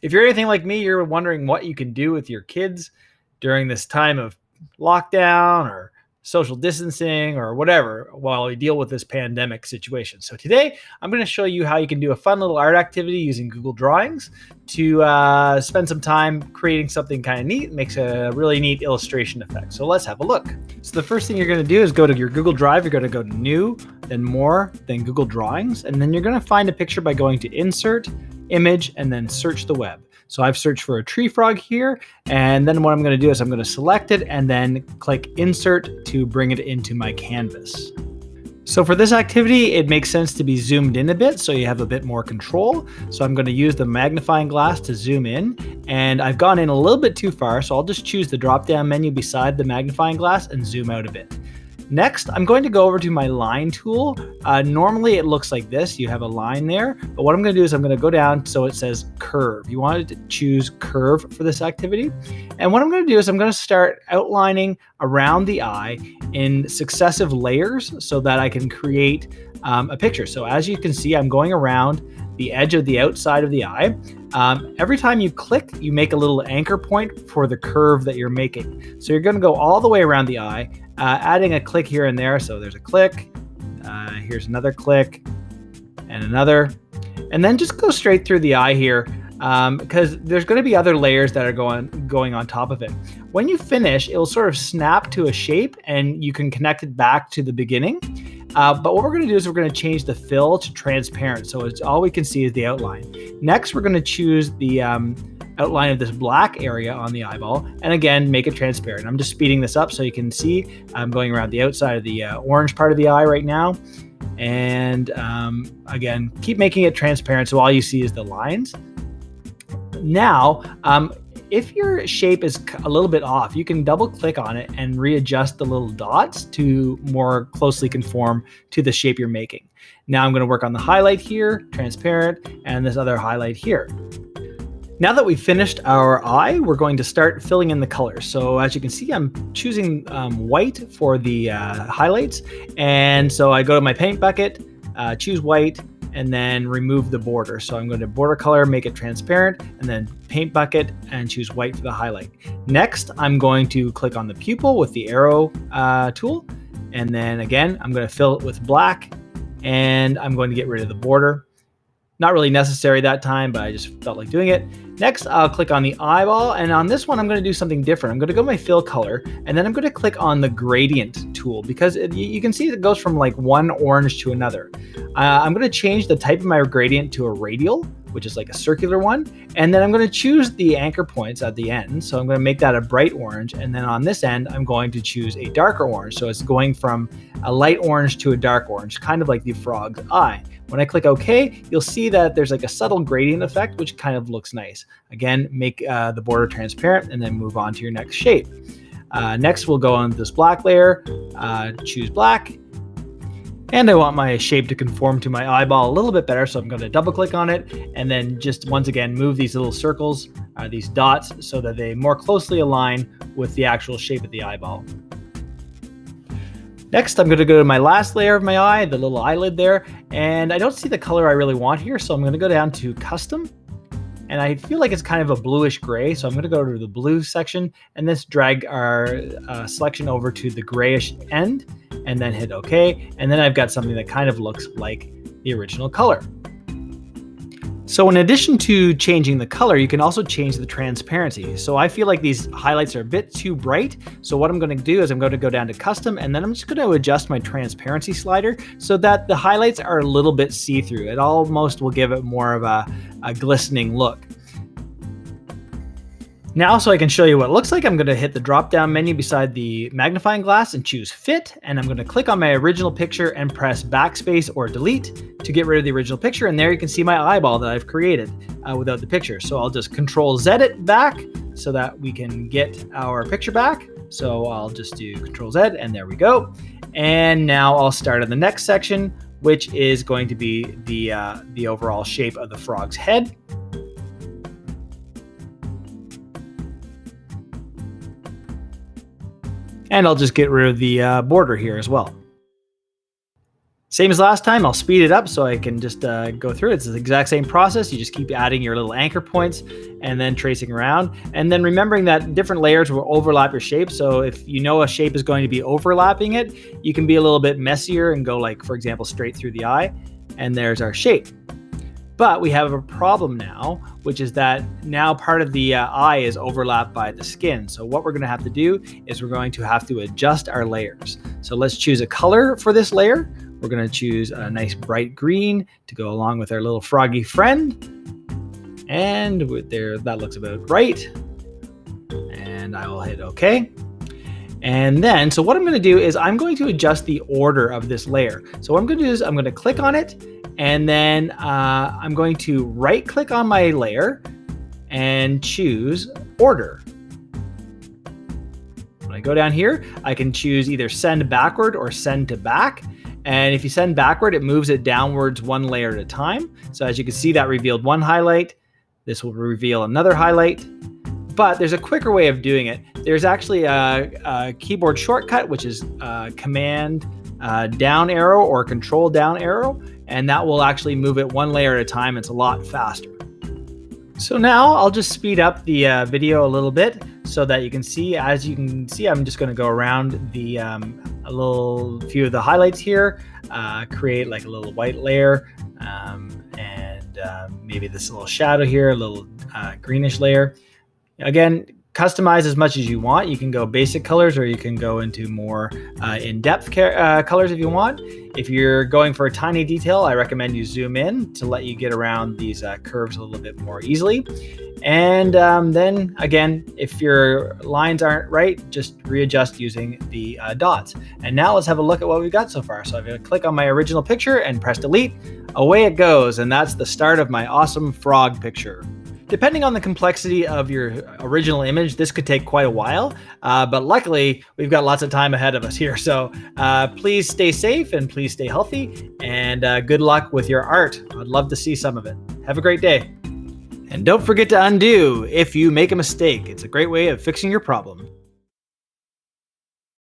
If you're anything like me, you're wondering what you can do with your kids during this time of lockdown or social distancing or whatever while you deal with this pandemic situation. So today I'm going to show you how you can do a fun little art activity using Google Drawings to spend some time creating something kind of neat. It makes a really neat illustration effect. So let's have a look. So the first thing you're going to do is go to your Google Drive. You're going to go to New, then More, then Google Drawings, and then you're going to find a picture by going to Insert, Image, and then Search the Web. So I've searched for a tree frog here, and then what I'm going to do is I'm going to select it and then click Insert to bring it into my canvas. So for this activity, it makes sense to be zoomed in a bit so you have a bit more control. So I'm going to use the magnifying glass to zoom in, and I've gone in a little bit too far, so I'll just choose the drop-down menu beside the magnifying glass and zoom out a bit. Next, I'm going to go over to my line tool. Normally it looks like this. You have a line there, but what I'm going to do is I'm going to go down so it says curve. You want to choose curve for this activity. And what I'm going to do is I'm going to start outlining around the eye in successive layers so that I can create a picture. So as you can see, I'm going around the edge of the outside of the eye. Every time you click, you make a little anchor point for the curve that you're making. So you're going to go all the way around the eye, adding a click here and there. So there's a click, here's another click, and another. And then just go straight through the eye here, because there's going to be other layers that are going on top of it. When you finish, it will sort of snap to a shape and you can connect it back to the beginning. But what we're going to do is we're going to change the fill to transparent. So it's all we can see is the outline. Next, we're going to choose the outline of this black area on the eyeball. And again, make it transparent. I'm just speeding this up so you can see I'm going around the outside of the orange part of the eye right now. And again, keep making it transparent so all you see is the lines. Now, if your shape is a little bit off, you can double click on it and readjust the little dots to more closely conform to the shape you're making. Now I'm going to work on the highlight here, transparent, and this other highlight here. Now that we've finished our eye, we're going to start filling in the colors. So as you can see, I'm choosing white for the highlights. And so I go to my paint bucket, choose white, and then remove the border. So I'm going to border color, make it transparent, and then paint bucket and choose white for the highlight. Next, I'm going to click on the pupil with the arrow tool. And then again, I'm going to fill it with black, and I'm going to get rid of the border. Not really necessary that time, but I just felt like doing it. Next, I'll click on the eyeball, and on this one, I'm going to do something different. I'm going to go my fill color, and then I'm going to click on the gradient tool because you can see it goes from like one orange to another. I'm going to change the type of my gradient to a radial, which is like a circular one, and then I'm going to choose the anchor points at the end. So I'm going to make that a bright orange, and then on this end, I'm going to choose a darker orange. So it's going from a light orange to a dark orange, kind of like the frog's eye. When I click OK, you'll see that there's like a subtle gradient effect, which kind of looks nice. Again, make the border transparent and then move on to your next shape. Next, we'll go on this black layer, choose black. And I want my shape to conform to my eyeball a little bit better, so I'm going to double click on it and then just once again move these little circles, these dots, so that they more closely align with the actual shape of the eyeball. Next, I'm going to go to my last layer of my eye, the little eyelid there, and I don't see the color I really want here, so I'm going to go down to Custom, and I feel like it's kind of a bluish gray, so I'm going to go to the blue section and just drag our selection over to the grayish end, and then hit OK, and then I've got something that kind of looks like the original color. So in addition to changing the color, you can also change the transparency. So I feel like these highlights are a bit too bright. So what I'm going to do is I'm going to go down to custom, and then I'm just going to adjust my transparency slider so that the highlights are a little bit see-through. It almost will give it more of a glistening look. Now, so I can show you what it looks like, I'm going to hit the drop-down menu beside the magnifying glass and choose Fit, and I'm going to click on my original picture and press Backspace or Delete to get rid of the original picture, and there you can see my eyeball that I've created without the picture. So I'll just Control-Z it back so that we can get our picture back. So I'll just do Control-Z, and there we go. And now I'll start on the next section, which is going to be the overall shape of the frog's head. And I'll just get rid of the border here as well. Same as last time, I'll speed it up so I can just go through it. It's the exact same process. You just keep adding your little anchor points and then tracing around. And then remembering that different layers will overlap your shape. So if you know a shape is going to be overlapping it, you can be a little bit messier and go like, for example, straight through the eye. And there's our shape. But we have a problem now, which is that now part of the eye is overlapped by the skin. So what we're going to have to do is we're going to have to adjust our layers. So let's choose a color for this layer. We're going to choose a nice bright green to go along with our little froggy friend. And there, that looks about right. And I will hit OK. And then, so what I'm going to do is I'm going to adjust the order of this layer. So what I'm going to do is I'm going to click on it, and then I'm going to right click on my layer and choose order. When I go down here, I can choose either send backward or send to back. And if you send backward, it moves it downwards one layer at a time. So as you can see, that revealed one highlight. This will reveal another highlight. But there's a quicker way of doing it. There's actually a keyboard shortcut, which is Command down arrow or Control down arrow, and that will actually move it one layer at a time. It's a lot faster. So now I'll just speed up the video a little bit so that you can see. As you can see, I'm just going to go around the a little few of the highlights here, create like a little white layer, and maybe this little shadow here, a little greenish layer. Again, customize as much as you want. You can go basic colors, or you can go into more in-depth colors if you want. If you're going for a tiny detail, I recommend you zoom in to let you get around these curves a little bit more easily. And then again, if your lines aren't right, just readjust using the dots. And now let's have a look at what we've got so far. So I'm going to click on my original picture and press delete. Away it goes, and that's the start of my awesome frog picture. Depending on the complexity of your original image, this could take quite a while, but luckily we've got lots of time ahead of us here. So please stay safe and please stay healthy, and good luck with your art. I'd love to see some of it. Have a great day. And don't forget to undo if you make a mistake. It's a great way of fixing your problem.